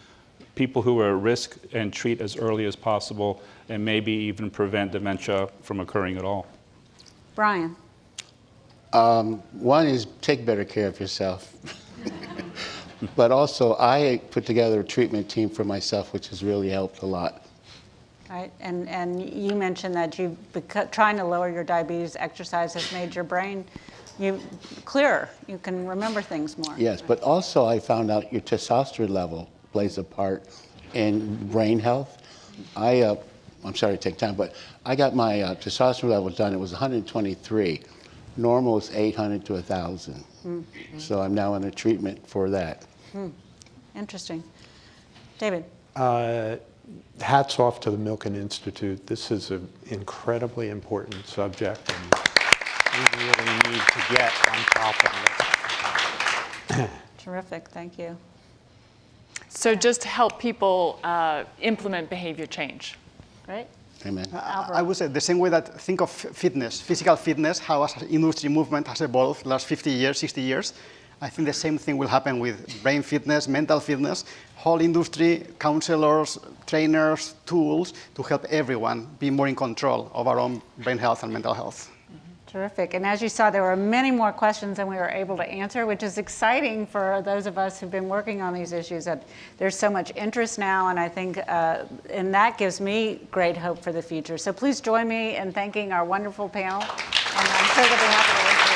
people who are at risk and treat as early as possible, and maybe even prevent dementia from occurring at all. Brian. One is take better care of yourself. But also, I put together a treatment team for myself, which has really helped a lot. Right, and you mentioned that trying to lower your diabetes, exercise has made your brain clearer. You can remember things more. Yes, but also I found out your testosterone level plays a part in brain health. I'm sorry to take time, but I got my testosterone level done. It was 123. Normal is 800 to 1,000. So I'm now on a treatment for that. Interesting. David? Hats off to the Milken Institute. This is an incredibly important subject, and we really need to get on top of it. Terrific, thank you. So just to help people implement behavior change. Great. Amen. I would say the same way that think of fitness, physical fitness, how as industry movement has evolved the last 50 years, 60 years. I think the same thing will happen with brain fitness, mental fitness, whole industry, counselors, trainers, tools to help everyone be more in control of our own brain health and mental health. Terrific. And as you saw, there were many more questions than we were able to answer, which is exciting for those of us who've been working on these issues. That there's so much interest now, and I think, and that gives me great hope for the future. So please join me in thanking our wonderful panel, and I'm sure they'll be happy to answer